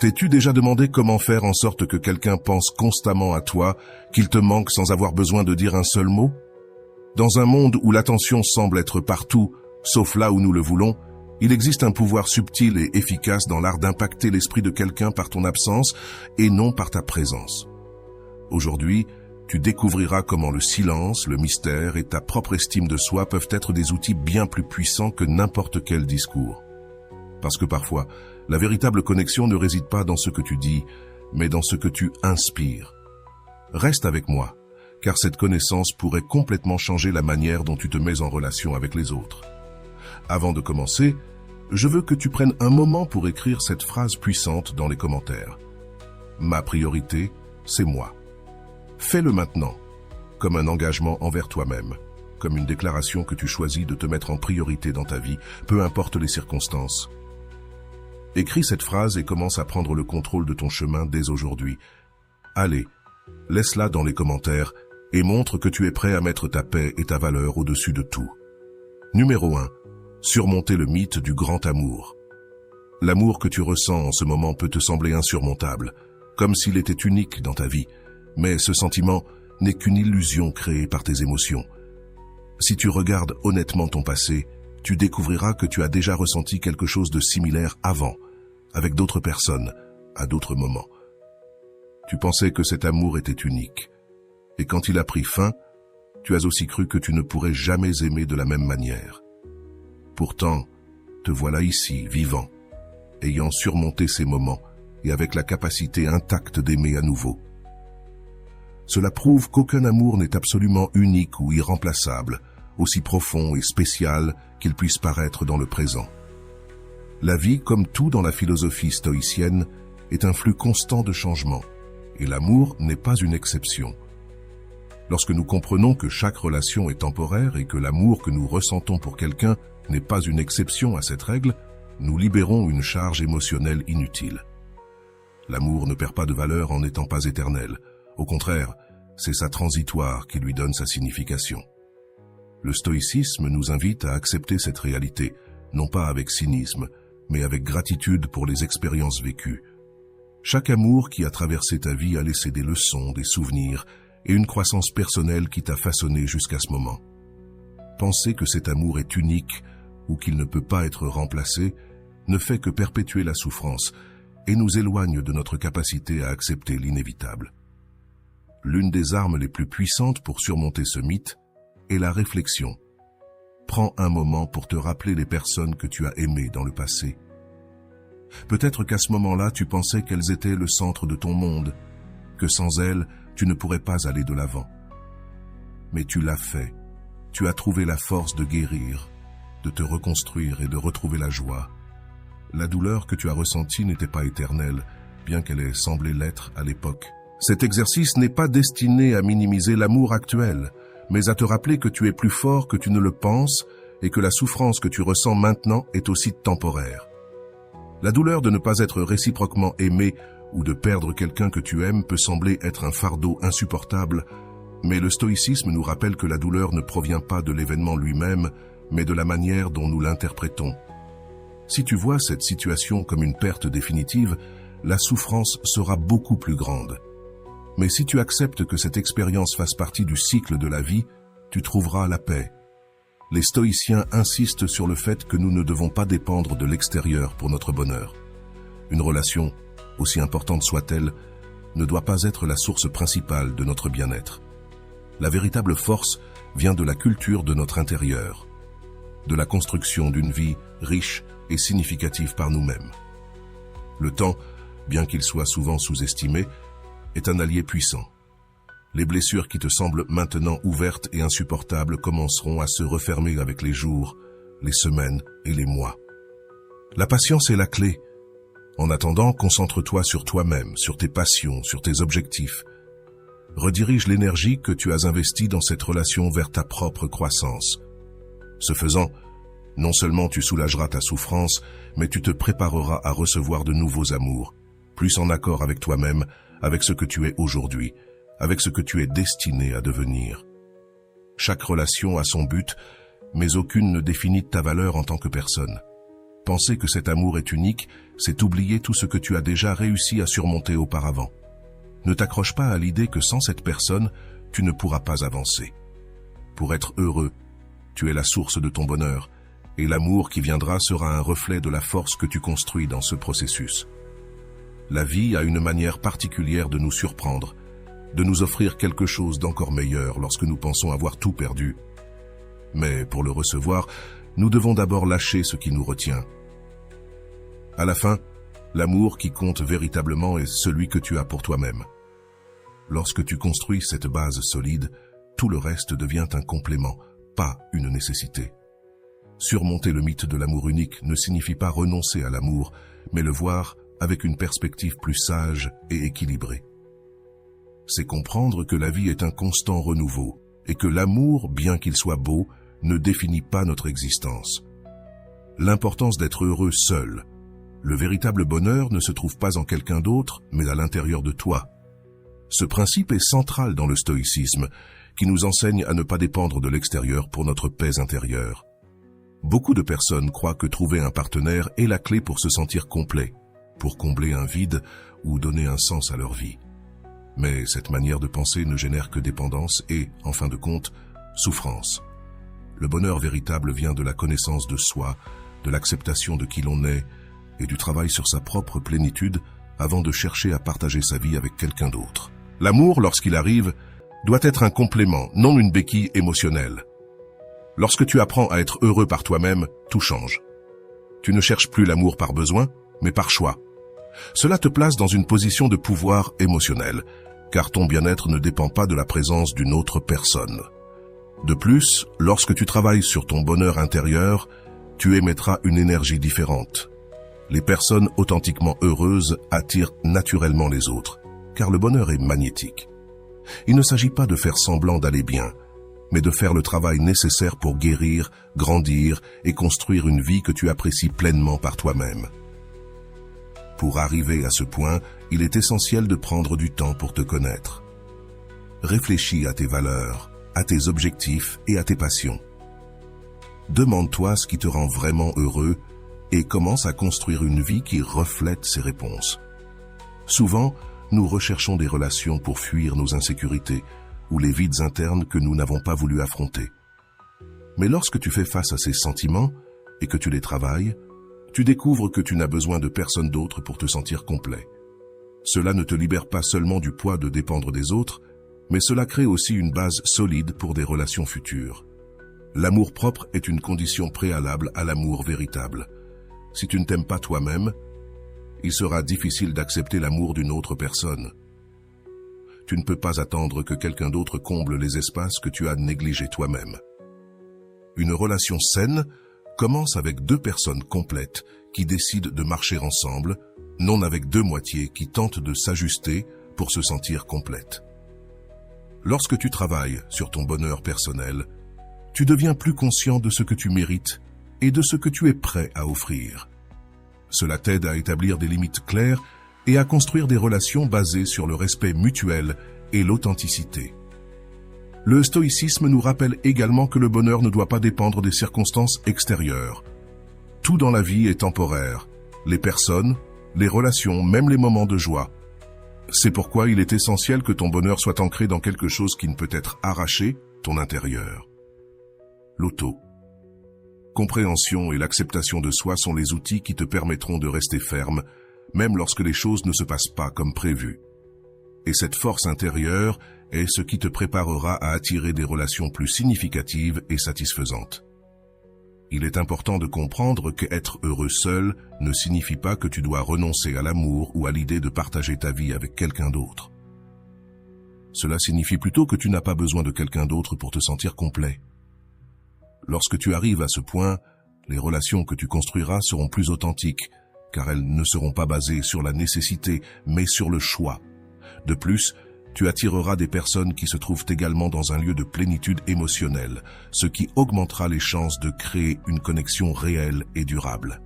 T'es-tu déjà demandé comment faire en sorte que quelqu'un pense constamment à toi, qu'il te manque sans avoir besoin de dire un seul mot? Dans un monde où l'attention semble être partout, sauf là où nous le voulons, il existe un pouvoir subtil et efficace dans l'art d'impacter l'esprit de quelqu'un par ton absence et non par ta présence. Aujourd'hui, tu découvriras comment le silence, le mystère et ta propre estime de soi peuvent être des outils bien plus puissants que n'importe quel discours. Parce que parfois, la véritable connexion ne réside pas dans ce que tu dis, mais dans ce que tu inspires. Reste avec moi, car cette connaissance pourrait complètement changer la manière dont tu te mets en relation avec les autres. Avant de commencer, je veux que tu prennes un moment pour écrire cette phrase puissante dans les commentaires. Ma priorité, c'est moi. Fais-le maintenant, comme un engagement envers toi-même, comme une déclaration que tu choisis de te mettre en priorité dans ta vie, peu importe les circonstances. Écris cette phrase et commence à prendre le contrôle de ton chemin dès aujourd'hui. Allez, laisse-la dans les commentaires et montre que tu es prêt à mettre ta paix et ta valeur au-dessus de tout. Numéro 1. Surmonter le mythe du grand amour. L'amour que tu ressens en ce moment peut te sembler insurmontable, comme s'il était unique dans ta vie, mais ce sentiment n'est qu'une illusion créée par tes émotions. Si tu regardes honnêtement ton passé, tu découvriras que tu as déjà ressenti quelque chose de similaire avant, avec d'autres personnes, à d'autres moments. Tu pensais que cet amour était unique, et quand il a pris fin, tu as aussi cru que tu ne pourrais jamais aimer de la même manière. Pourtant, te voilà ici, vivant, ayant surmonté ces moments et avec la capacité intacte d'aimer à nouveau. Cela prouve qu'aucun amour n'est absolument unique ou irremplaçable, aussi profond et spécial qu'il puisse paraître dans le présent. La vie, comme tout dans la philosophie stoïcienne, est un flux constant de changements, et l'amour n'est pas une exception. Lorsque nous comprenons que chaque relation est temporaire et que l'amour que nous ressentons pour quelqu'un n'est pas une exception à cette règle, nous libérons une charge émotionnelle inutile. L'amour ne perd pas de valeur en n'étant pas éternel. Au contraire, c'est sa transitoire qui lui donne sa signification. Le stoïcisme nous invite à accepter cette réalité, non pas avec cynisme, mais avec gratitude pour les expériences vécues. Chaque amour qui a traversé ta vie a laissé des leçons, des souvenirs et une croissance personnelle qui t'a façonné jusqu'à ce moment. Penser que cet amour est unique ou qu'il ne peut pas être remplacé ne fait que perpétuer la souffrance et nous éloigne de notre capacité à accepter l'inévitable. L'une des armes les plus puissantes pour surmonter ce mythe est la réflexion. Prends un moment pour te rappeler les personnes que tu as aimées dans le passé. Peut-être qu'à ce moment-là, tu pensais qu'elles étaient le centre de ton monde, que sans elles, tu ne pourrais pas aller de l'avant. Mais tu l'as fait. Tu as trouvé la force de guérir, de te reconstruire et de retrouver la joie. La douleur que tu as ressentie n'était pas éternelle, bien qu'elle ait semblé l'être à l'époque. Cet exercice n'est pas destiné à minimiser l'amour actuel, mais à te rappeler que tu es plus fort que tu ne le penses et que la souffrance que tu ressens maintenant est aussi temporaire. La douleur de ne pas être réciproquement aimé ou de perdre quelqu'un que tu aimes peut sembler être un fardeau insupportable, mais le stoïcisme nous rappelle que la douleur ne provient pas de l'événement lui-même, mais de la manière dont nous l'interprétons. Si tu vois cette situation comme une perte définitive, la souffrance sera beaucoup plus grande. Mais si tu acceptes que cette expérience fasse partie du cycle de la vie, tu trouveras la paix. Les stoïciens insistent sur le fait que nous ne devons pas dépendre de l'extérieur pour notre bonheur. Une relation, aussi importante soit-elle, ne doit pas être la source principale de notre bien-être. La véritable force vient de la culture de notre intérieur, de la construction d'une vie riche et significative par nous-mêmes. Le temps, bien qu'il soit souvent sous-estimé, est un allié puissant. Les blessures qui te semblent maintenant ouvertes et insupportables commenceront à se refermer avec les jours, les semaines et les mois. La patience est la clé. En attendant, concentre-toi sur toi-même, sur tes passions, sur tes objectifs. Redirige l'énergie que tu as investie dans cette relation vers ta propre croissance. Ce faisant, non seulement tu soulageras ta souffrance, mais tu te prépareras à recevoir de nouveaux amours, plus en accord avec toi-même, avec ce que tu es aujourd'hui, avec ce que tu es destiné à devenir. Chaque relation a son but, mais aucune ne définit ta valeur en tant que personne. Penser que cet amour est unique, c'est oublier tout ce que tu as déjà réussi à surmonter auparavant. Ne t'accroche pas à l'idée que sans cette personne, tu ne pourras pas avancer. Pour être heureux, tu es la source de ton bonheur, et l'amour qui viendra sera un reflet de la force que tu construis dans ce processus. La vie a une manière particulière de nous surprendre, de nous offrir quelque chose d'encore meilleur lorsque nous pensons avoir tout perdu. Mais pour le recevoir, nous devons d'abord lâcher ce qui nous retient. À la fin, l'amour qui compte véritablement est celui que tu as pour toi-même. Lorsque tu construis cette base solide, tout le reste devient un complément, pas une nécessité. Surmonter le mythe de l'amour unique ne signifie pas renoncer à l'amour, mais le voir avec une perspective plus sage et équilibrée. C'est comprendre que la vie est un constant renouveau et que l'amour, bien qu'il soit beau, ne définit pas notre existence. L'importance d'être heureux seul. Le véritable bonheur ne se trouve pas en quelqu'un d'autre, mais à l'intérieur de toi. Ce principe est central dans le stoïcisme, qui nous enseigne à ne pas dépendre de l'extérieur pour notre paix intérieure. Beaucoup de personnes croient que trouver un partenaire est la clé pour se sentir complet, pour combler un vide ou donner un sens à leur vie. Mais cette manière de penser ne génère que dépendance et, en fin de compte, souffrance. Le bonheur véritable vient de la connaissance de soi, de l'acceptation de qui l'on est et du travail sur sa propre plénitude avant de chercher à partager sa vie avec quelqu'un d'autre. L'amour, lorsqu'il arrive, doit être un complément, non une béquille émotionnelle. Lorsque tu apprends à être heureux par toi-même, tout change. Tu ne cherches plus l'amour par besoin, mais par choix. Cela te place dans une position de pouvoir émotionnel, car ton bien-être ne dépend pas de la présence d'une autre personne. De plus, lorsque tu travailles sur ton bonheur intérieur, tu émettras une énergie différente. Les personnes authentiquement heureuses attirent naturellement les autres, car le bonheur est magnétique. Il ne s'agit pas de faire semblant d'aller bien, mais de faire le travail nécessaire pour guérir, grandir et construire une vie que tu apprécies pleinement par toi-même. Pour arriver à ce point, il est essentiel de prendre du temps pour te connaître. Réfléchis à tes valeurs, à tes objectifs et à tes passions. Demande-toi ce qui te rend vraiment heureux et commence à construire une vie qui reflète ces réponses. Souvent, nous recherchons des relations pour fuir nos insécurités ou les vides internes que nous n'avons pas voulu affronter. Mais lorsque tu fais face à ces sentiments et que tu les travailles, tu découvres que tu n'as besoin de personne d'autre pour te sentir complet. Cela ne te libère pas seulement du poids de dépendre des autres, mais cela crée aussi une base solide pour des relations futures. L'amour-propre est une condition préalable à l'amour véritable. Si tu ne t'aimes pas toi-même, il sera difficile d'accepter l'amour d'une autre personne. Tu ne peux pas attendre que quelqu'un d'autre comble les espaces que tu as négligés toi-même. Une relation saine commence avec deux personnes complètes qui décident de marcher ensemble, non avec deux moitiés qui tentent de s'ajuster pour se sentir complètes. Lorsque tu travailles sur ton bonheur personnel, tu deviens plus conscient de ce que tu mérites et de ce que tu es prêt à offrir. Cela t'aide à établir des limites claires et à construire des relations basées sur le respect mutuel et l'authenticité. Le stoïcisme nous rappelle également que le bonheur ne doit pas dépendre des circonstances extérieures. Tout dans la vie est temporaire, les personnes, les relations, même les moments de joie. C'est pourquoi il est essentiel que ton bonheur soit ancré dans quelque chose qui ne peut être arraché, ton intérieur. Compréhension et l'acceptation de soi sont les outils qui te permettront de rester ferme, même lorsque les choses ne se passent pas comme prévu. Et cette force intérieure est ce qui te préparera à attirer des relations plus significatives et satisfaisantes. Il est important de comprendre qu'être heureux seul ne signifie pas que tu dois renoncer à l'amour ou à l'idée de partager ta vie avec quelqu'un d'autre. Cela signifie plutôt que tu n'as pas besoin de quelqu'un d'autre pour te sentir complet. Lorsque tu arrives à ce point, les relations que tu construiras seront plus authentiques, car elles ne seront pas basées sur la nécessité, mais sur le choix. De plus, tu attireras des personnes qui se trouvent également dans un lieu de plénitude émotionnelle, ce qui augmentera les chances de créer une connexion réelle et durable.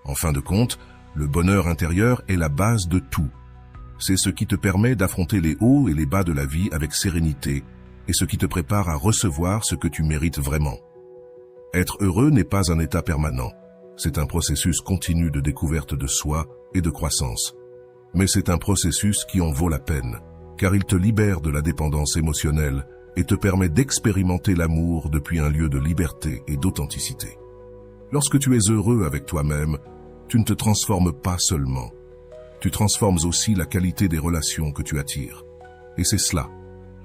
En fin de compte, le bonheur intérieur est la base de tout. C'est ce qui te permet d'affronter les hauts et les bas de la vie avec sérénité et ce qui te prépare à recevoir ce que tu mérites vraiment. Être heureux n'est pas un état permanent, C'est un processus continu de découverte de soi et de croissance. Mais c'est un processus qui en vaut la peine, car il te libère de la dépendance émotionnelle et te permet d'expérimenter l'amour depuis un lieu de liberté et d'authenticité. Lorsque tu es heureux avec toi-même, tu ne te transformes pas seulement. Tu transformes aussi la qualité des relations que tu attires. Et c'est cela,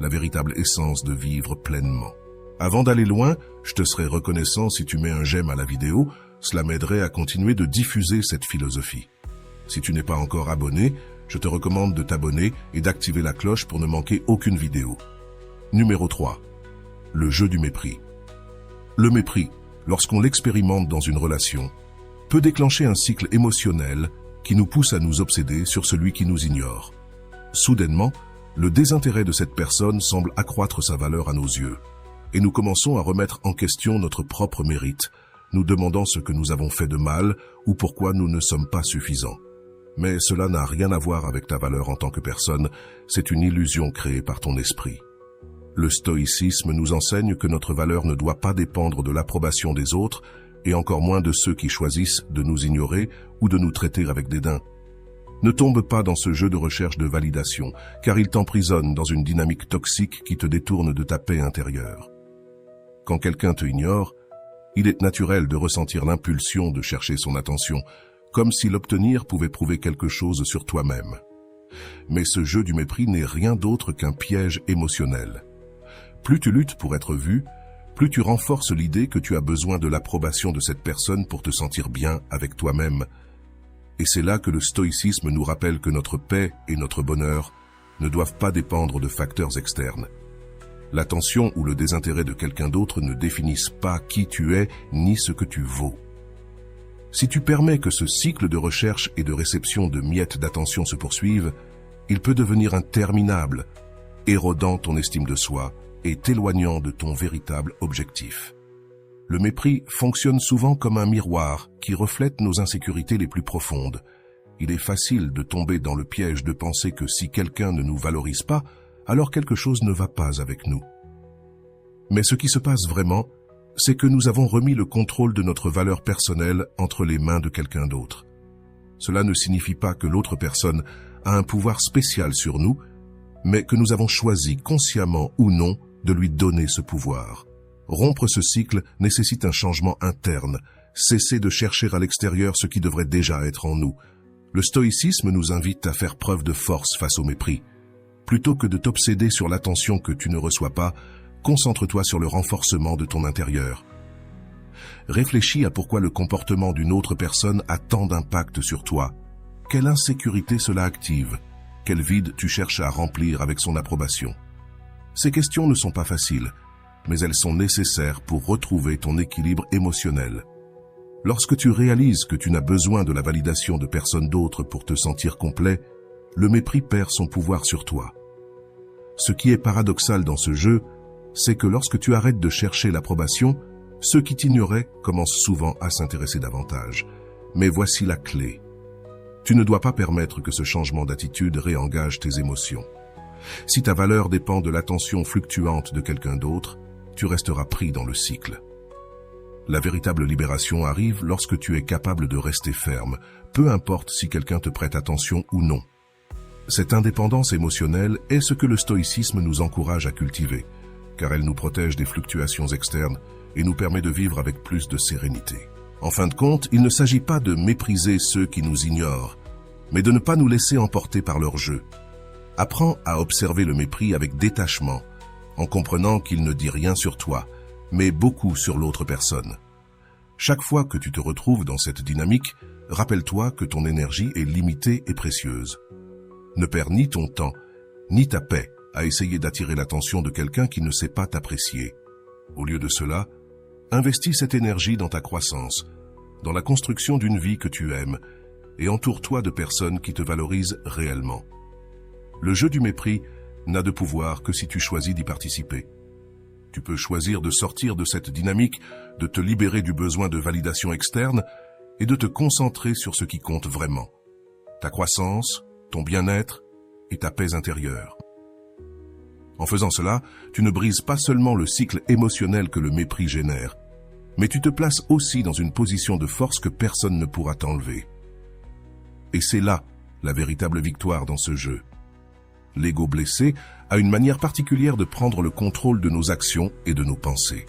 la véritable essence de vivre pleinement. Avant d'aller loin, je te serais reconnaissant si tu mets un j'aime à la vidéo, cela m'aiderait à continuer de diffuser cette philosophie. Si tu n'es pas encore abonné, je te recommande de t'abonner et d'activer la cloche pour ne manquer aucune vidéo. Numéro 3. Le jeu du mépris. Le mépris, lorsqu'on l'expérimente dans une relation, peut déclencher un cycle émotionnel qui nous pousse à nous obséder sur celui qui nous ignore. Soudainement, le désintérêt de cette personne semble accroître sa valeur à nos yeux, et nous commençons à remettre en question notre propre mérite, nous demandant ce que nous avons fait de mal ou pourquoi nous ne sommes pas suffisants. Mais cela n'a rien à voir avec ta valeur en tant que personne, c'est une illusion créée par ton esprit. Le stoïcisme nous enseigne que notre valeur ne doit pas dépendre de l'approbation des autres, et encore moins de ceux qui choisissent de nous ignorer ou de nous traiter avec dédain. Ne tombe pas dans ce jeu de recherche de validation, car il t'emprisonne dans une dynamique toxique qui te détourne de ta paix intérieure. Quand quelqu'un te ignore, il est naturel de ressentir l'impulsion de chercher son attention, comme si l'obtenir pouvait prouver quelque chose sur toi-même. Mais ce jeu du mépris n'est rien d'autre qu'un piège émotionnel. Plus tu luttes pour être vu, plus tu renforces l'idée que tu as besoin de l'approbation de cette personne pour te sentir bien avec toi-même. Et c'est là que le stoïcisme nous rappelle que notre paix et notre bonheur ne doivent pas dépendre de facteurs externes. L'attention ou le désintérêt de quelqu'un d'autre ne définissent pas qui tu es ni ce que tu vaux. Si tu permets que ce cycle de recherche et de réception de miettes d'attention se poursuive, il peut devenir interminable, érodant ton estime de soi et t'éloignant de ton véritable objectif. Le mépris fonctionne souvent comme un miroir qui reflète nos insécurités les plus profondes. Il est facile de tomber dans le piège de penser que si quelqu'un ne nous valorise pas, alors quelque chose ne va pas avec nous. Mais ce qui se passe vraiment, c'est que nous avons remis le contrôle de notre valeur personnelle entre les mains de quelqu'un d'autre. Cela ne signifie pas que l'autre personne a un pouvoir spécial sur nous, mais que nous avons choisi, consciemment ou non, de lui donner ce pouvoir. Rompre ce cycle nécessite un changement interne, cesser de chercher à l'extérieur ce qui devrait déjà être en nous. Le stoïcisme nous invite à faire preuve de force face au mépris. Plutôt que de t'obséder sur l'attention que tu ne reçois pas, concentre-toi sur le renforcement de ton intérieur. Réfléchis à pourquoi le comportement d'une autre personne a tant d'impact sur toi. Quelle insécurité cela active? Quel vide tu cherches à remplir avec son approbation? Ces questions ne sont pas faciles, mais elles sont nécessaires pour retrouver ton équilibre émotionnel. Lorsque tu réalises que tu n'as besoin de la validation de personne d'autre pour te sentir complet, le mépris perd son pouvoir sur toi. Ce qui est paradoxal dans ce jeu, c'est que lorsque tu arrêtes de chercher l'approbation, ceux qui t'ignoraient commencent souvent à s'intéresser davantage. Mais voici la clé. Tu ne dois pas permettre que ce changement d'attitude réengage tes émotions. Si ta valeur dépend de l'attention fluctuante de quelqu'un d'autre, tu resteras pris dans le cycle. La véritable libération arrive lorsque tu es capable de rester ferme, peu importe si quelqu'un te prête attention ou non. Cette indépendance émotionnelle est ce que le stoïcisme nous encourage à cultiver, car elle nous protège des fluctuations externes et nous permet de vivre avec plus de sérénité. En fin de compte, il ne s'agit pas de mépriser ceux qui nous ignorent, mais de ne pas nous laisser emporter par leur jeu. Apprends à observer le mépris avec détachement, en comprenant qu'il ne dit rien sur toi, mais beaucoup sur l'autre personne. Chaque fois que tu te retrouves dans cette dynamique, rappelle-toi que ton énergie est limitée et précieuse. Ne perds ni ton temps, ni ta paix à essayer d'attirer l'attention de quelqu'un qui ne sait pas t'apprécier. Au lieu de cela, investis cette énergie dans ta croissance, dans la construction d'une vie que tu aimes, et entoure-toi de personnes qui te valorisent réellement. Le jeu du mépris n'a de pouvoir que si tu choisis d'y participer. Tu peux choisir de sortir de cette dynamique, de te libérer du besoin de validation externe et de te concentrer sur ce qui compte vraiment. Ta croissance, ton bien-être et ta paix intérieure. En faisant cela, tu ne brises pas seulement le cycle émotionnel que le mépris génère, Mais tu te places aussi dans une position de force que personne ne pourra t'enlever. Et c'est là la véritable victoire dans ce jeu. L'ego blessé a une manière particulière de prendre le contrôle de nos actions et de nos pensées.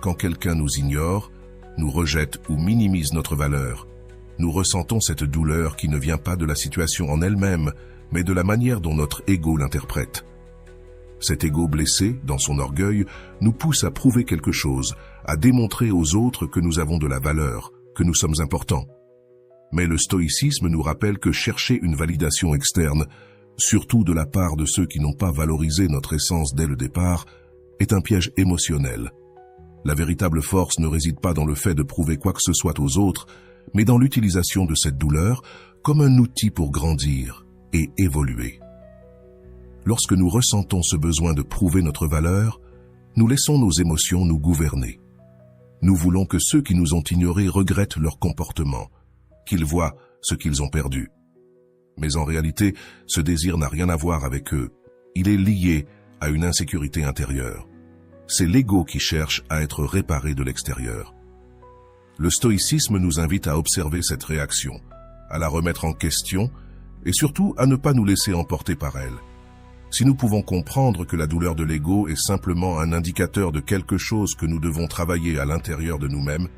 Quand quelqu'un nous ignore, nous rejette ou minimise notre valeur, nous ressentons cette douleur qui ne vient pas de la situation en elle-même, mais de la manière dont notre ego l'interprète. Cet ego blessé, dans son orgueil, nous pousse à prouver quelque chose, à démontrer aux autres que nous avons de la valeur, que nous sommes importants. Mais le stoïcisme nous rappelle que chercher une validation externe, surtout de la part de ceux qui n'ont pas valorisé notre essence dès le départ, est un piège émotionnel. La véritable force ne réside pas dans le fait de prouver quoi que ce soit aux autres, mais dans l'utilisation de cette douleur comme un outil pour grandir et évoluer. Lorsque nous ressentons ce besoin de prouver notre valeur, nous laissons nos émotions nous gouverner. Nous voulons que ceux qui nous ont ignorés regrettent leur comportement, qu'ils voient ce qu'ils ont perdu. Mais en réalité, ce désir n'a rien à voir avec eux. Il est lié à une insécurité intérieure. C'est l'ego qui cherche à être réparé de l'extérieur. Le stoïcisme nous invite à observer cette réaction, à la remettre en question et surtout à ne pas nous laisser emporter par elle. Si nous pouvons comprendre que la douleur de l'ego est simplement un indicateur de quelque chose que nous devons travailler à l'intérieur de nous-mêmes,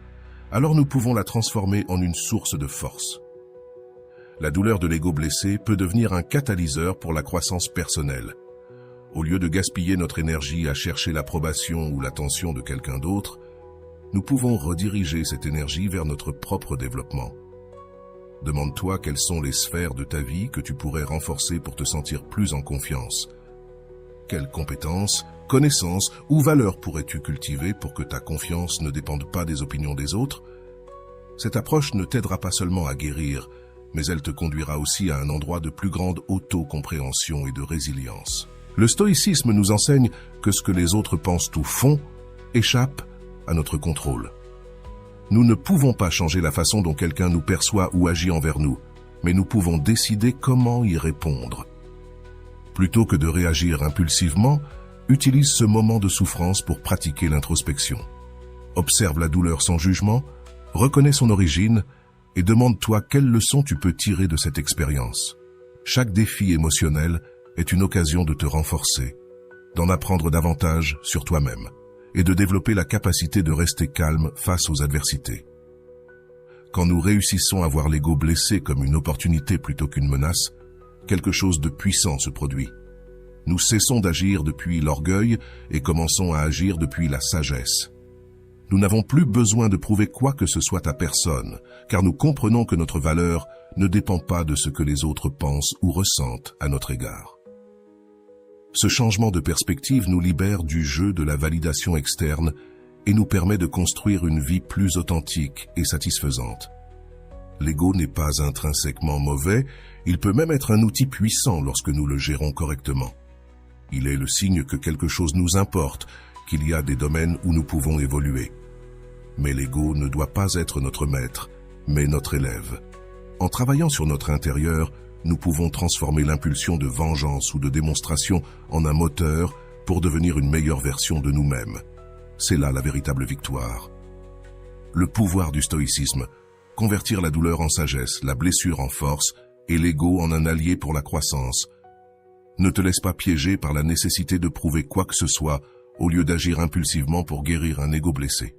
alors nous pouvons la transformer en une source de force. La douleur de l'ego blessé peut devenir un catalyseur pour la croissance personnelle. Au lieu de gaspiller notre énergie à chercher l'approbation ou l'attention de quelqu'un d'autre, nous pouvons rediriger cette énergie vers notre propre développement. Demande-toi quelles sont les sphères de ta vie que tu pourrais renforcer pour te sentir plus en confiance. Quelles compétences, connaissances ou valeurs pourrais-tu cultiver pour que ta confiance ne dépende pas des opinions des autres? Cette approche ne t'aidera pas seulement à guérir, mais elle te conduira aussi à un endroit de plus grande autocompréhension et de résilience. Le stoïcisme nous enseigne que ce que les autres pensent ou font échappe à notre contrôle. Nous ne pouvons pas changer la façon dont quelqu'un nous perçoit ou agit envers nous, mais nous pouvons décider comment y répondre. Plutôt que de réagir impulsivement, utilise ce moment de souffrance pour pratiquer l'introspection. Observe la douleur sans jugement, reconnais son origine et demande-toi quelles leçons tu peux tirer de cette expérience. Chaque défi émotionnel est une occasion de te renforcer, d'en apprendre davantage sur toi-même et de développer la capacité de rester calme face aux adversités. Quand nous réussissons à voir l'ego blessé comme une opportunité plutôt qu'une menace, quelque chose de puissant se produit. Nous cessons d'agir depuis l'orgueil et commençons à agir depuis la sagesse. Nous n'avons plus besoin de prouver quoi que ce soit à personne, car nous comprenons que notre valeur ne dépend pas de ce que les autres pensent ou ressentent à notre égard. Ce changement de perspective nous libère du jeu de la validation externe et nous permet de construire une vie plus authentique et satisfaisante. L'ego n'est pas intrinsèquement mauvais, il peut même être un outil puissant lorsque nous le gérons correctement. Il est le signe que quelque chose nous importe, qu'il y a des domaines où nous pouvons évoluer. Mais l'ego ne doit pas être notre maître, mais notre élève. En travaillant sur notre intérieur, nous pouvons transformer l'impulsion de vengeance ou de démonstration en un moteur pour devenir une meilleure version de nous-mêmes. C'est là la véritable victoire. Le pouvoir du stoïcisme, convertir la douleur en sagesse, la blessure en force et l'ego en un allié pour la croissance. Ne te laisse pas piéger par la nécessité de prouver quoi que ce soit au lieu d'agir impulsivement pour guérir un ego blessé.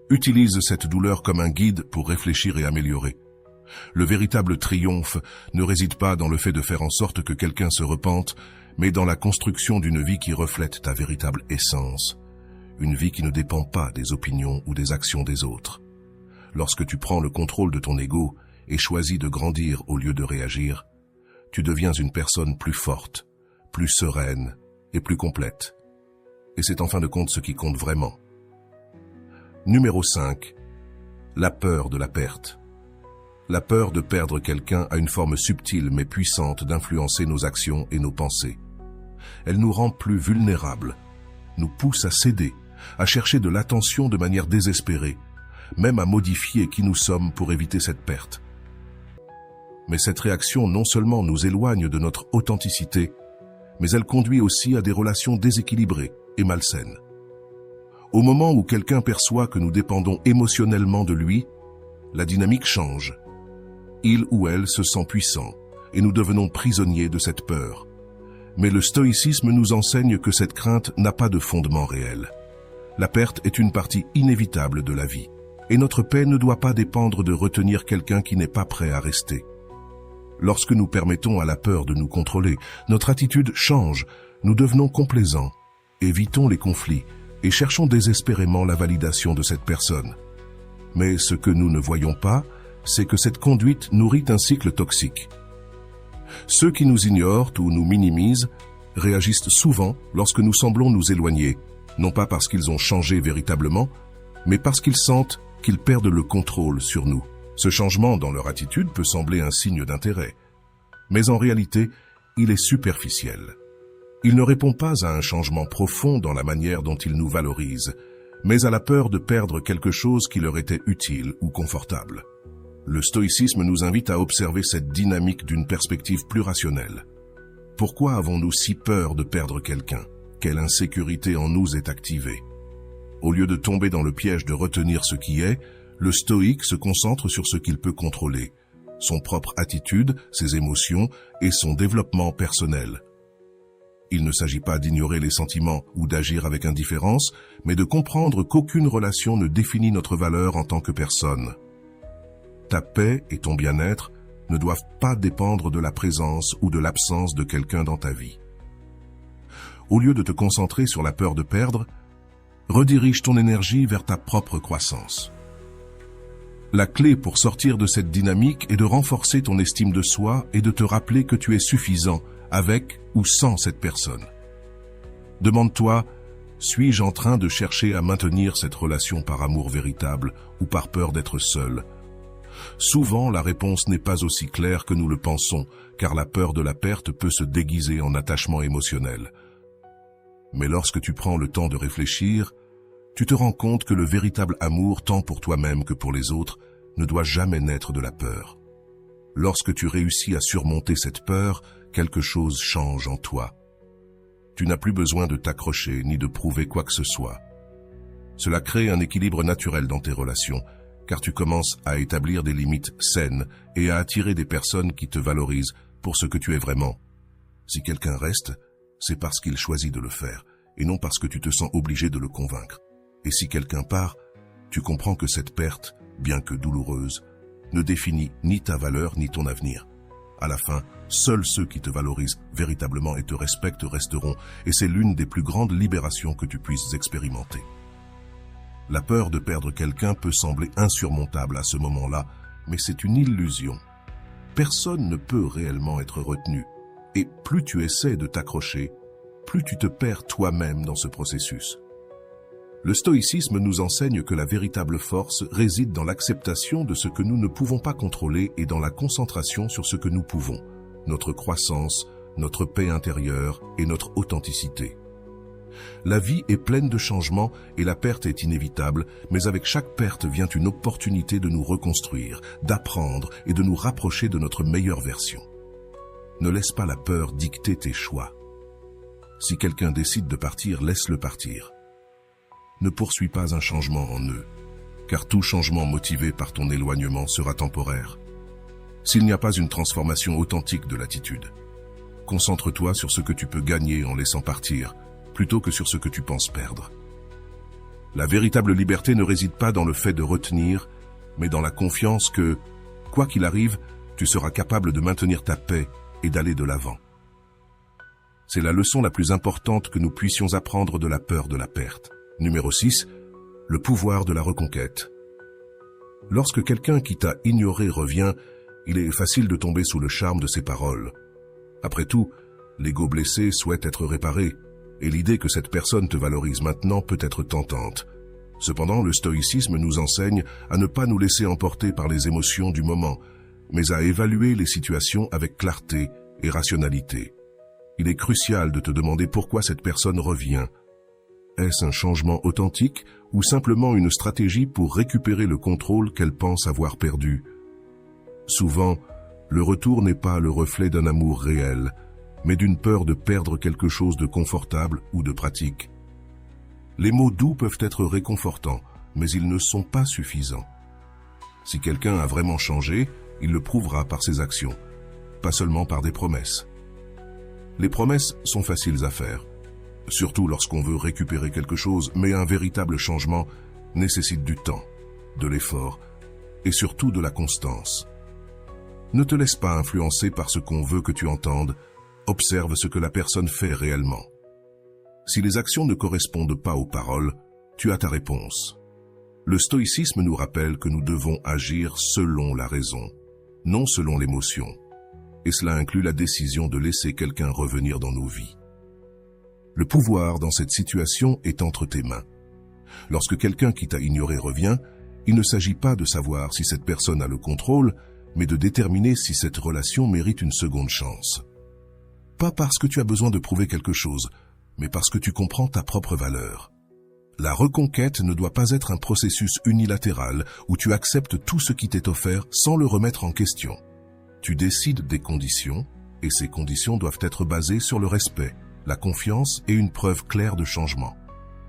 Utilise cette douleur comme un guide pour réfléchir et améliorer. Le véritable triomphe ne réside pas dans le fait de faire en sorte que quelqu'un se repente, mais dans la construction d'une vie qui reflète ta véritable essence. Une vie qui ne dépend pas des opinions ou des actions des autres. Lorsque tu prends le contrôle de ton ego et choisis de grandir au lieu de réagir, tu deviens une personne plus forte, plus sereine et plus complète. Et c'est en fin de compte ce qui compte vraiment. Numéro 5. La peur de la perte. La peur de perdre quelqu'un a une forme subtile mais puissante d'influencer nos actions et nos pensées. Elle nous rend plus vulnérables, nous pousse à céder, à chercher de l'attention de manière désespérée, même à modifier qui nous sommes pour éviter cette perte. Mais cette réaction non seulement nous éloigne de notre authenticité, mais elle conduit aussi à des relations déséquilibrées et malsaines. Au moment où quelqu'un perçoit que nous dépendons émotionnellement de lui, la dynamique change. Il ou elle se sent puissant, et nous devenons prisonniers de cette peur. Mais le stoïcisme nous enseigne que cette crainte n'a pas de fondement réel. La perte est une partie inévitable de la vie, et notre paix ne doit pas dépendre de retenir quelqu'un qui n'est pas prêt à rester. Lorsque nous permettons à la peur de nous contrôler, notre attitude change, nous devenons complaisants, évitons les conflits et cherchons désespérément la validation de cette personne. Mais ce que nous ne voyons pas, c'est que cette conduite nourrit un cycle toxique. Ceux qui nous ignorent ou nous minimisent réagissent souvent lorsque nous semblons nous éloigner, non pas parce qu'ils ont changé véritablement, mais parce qu'ils sentent qu'ils perdent le contrôle sur nous. Ce changement dans leur attitude peut sembler un signe d'intérêt, mais en réalité, il est superficiel. Il ne répond pas à un changement profond dans la manière dont ils nous valorisent, mais à la peur de perdre quelque chose qui leur était utile ou confortable. Le stoïcisme nous invite à observer cette dynamique d'une perspective plus rationnelle. Pourquoi avons-nous si peur de perdre quelqu'un? Quelle insécurité en nous est activée? Au lieu de tomber dans le piège de retenir ce qui est, le stoïque se concentre sur ce qu'il peut contrôler, son propre attitude, ses émotions et son développement personnel. Il ne s'agit pas d'ignorer les sentiments ou d'agir avec indifférence, mais de comprendre qu'aucune relation ne définit notre valeur en tant que personne. Ta paix et ton bien-être ne doivent pas dépendre de la présence ou de l'absence de quelqu'un dans ta vie. Au lieu de te concentrer sur la peur de perdre, redirige ton énergie vers ta propre croissance. La clé pour sortir de cette dynamique est de renforcer ton estime de soi et de te rappeler que tu es suffisant avec ou sans cette personne. Demande-toi, suis-je en train de chercher à maintenir cette relation par amour véritable ou par peur d'être seul? Souvent, la réponse n'est pas aussi claire que nous le pensons, car la peur de la perte peut se déguiser en attachement émotionnel. Mais lorsque tu prends le temps de réfléchir, tu te rends compte que le véritable amour, tant pour toi-même que pour les autres, ne doit jamais naître de la peur. Lorsque tu réussis à surmonter cette peur, quelque chose change en toi. Tu n'as plus besoin de t'accrocher ni de prouver quoi que ce soit. Cela crée un équilibre naturel dans tes relations, car tu commences à établir des limites saines et à attirer des personnes qui te valorisent pour ce que tu es vraiment. Si quelqu'un reste, c'est parce qu'il choisit de le faire, et non parce que tu te sens obligé de le convaincre. Et si quelqu'un part, tu comprends que cette perte, bien que douloureuse, ne définit ni ta valeur ni ton avenir. À la fin, seuls ceux qui te valorisent véritablement et te respectent resteront, et c'est l'une des plus grandes libérations que tu puisses expérimenter. La peur de perdre quelqu'un peut sembler insurmontable à ce moment-là, mais c'est une illusion. Personne ne peut réellement être retenu, et plus tu essaies de t'accrocher, plus tu te perds toi-même dans ce processus. Le stoïcisme nous enseigne que la véritable force réside dans l'acceptation de ce que nous ne pouvons pas contrôler et dans la concentration sur ce que nous pouvons, notre croissance, notre paix intérieure et notre authenticité. La vie est pleine de changements et la perte est inévitable, mais avec chaque perte vient une opportunité de nous reconstruire, d'apprendre et de nous rapprocher de notre meilleure version. Ne laisse pas la peur dicter tes choix. Si quelqu'un décide de partir, laisse-le partir. Ne poursuis pas un changement en eux, car tout changement motivé par ton éloignement sera temporaire. S'il n'y a pas une transformation authentique de l'attitude, concentre-toi sur ce que tu peux gagner en laissant partir, plutôt que sur ce que tu penses perdre. La véritable liberté ne réside pas dans le fait de retenir, mais dans la confiance que, quoi qu'il arrive, tu seras capable de maintenir ta paix et d'aller de l'avant. C'est la leçon la plus importante que nous puissions apprendre de la peur de la perte. Numéro 6, le pouvoir de la reconquête. Lorsque quelqu'un qui t'a ignoré revient, il est facile de tomber sous le charme de ses paroles. Après tout, l'ego blessé souhaite être réparé, et l'idée que cette personne te valorise maintenant peut être tentante. Cependant, le stoïcisme nous enseigne à ne pas nous laisser emporter par les émotions du moment, mais à évaluer les situations avec clarté et rationalité. Il est crucial de te demander pourquoi cette personne revient. Est-ce un changement authentique ou simplement une stratégie pour récupérer le contrôle qu'elle pense avoir perdu? Souvent, le retour n'est pas le reflet d'un amour réel, mais d'une peur de perdre quelque chose de confortable ou de pratique. Les mots doux peuvent être réconfortants, mais ils ne sont pas suffisants. Si quelqu'un a vraiment changé, il le prouvera par ses actions, pas seulement par des promesses. Les promesses sont faciles à faire, surtout lorsqu'on veut récupérer quelque chose, mais un véritable changement nécessite du temps, de l'effort et surtout de la constance. Ne te laisse pas influencer par ce qu'on veut que tu entendes, observe ce que la personne fait réellement. Si les actions ne correspondent pas aux paroles, tu as ta réponse. Le stoïcisme nous rappelle que nous devons agir selon la raison, non selon l'émotion. Et cela inclut la décision de laisser quelqu'un revenir dans nos vies. Le pouvoir dans cette situation est entre tes mains. Lorsque quelqu'un qui t'a ignoré revient, il ne s'agit pas de savoir si cette personne a le contrôle, mais de déterminer si cette relation mérite une seconde chance. Pas parce que tu as besoin de prouver quelque chose, mais parce que tu comprends ta propre valeur. La reconquête ne doit pas être un processus unilatéral où tu acceptes tout ce qui t'est offert sans le remettre en question. Tu décides des conditions, et ces conditions doivent être basées sur le respect, la confiance et une preuve claire de changement.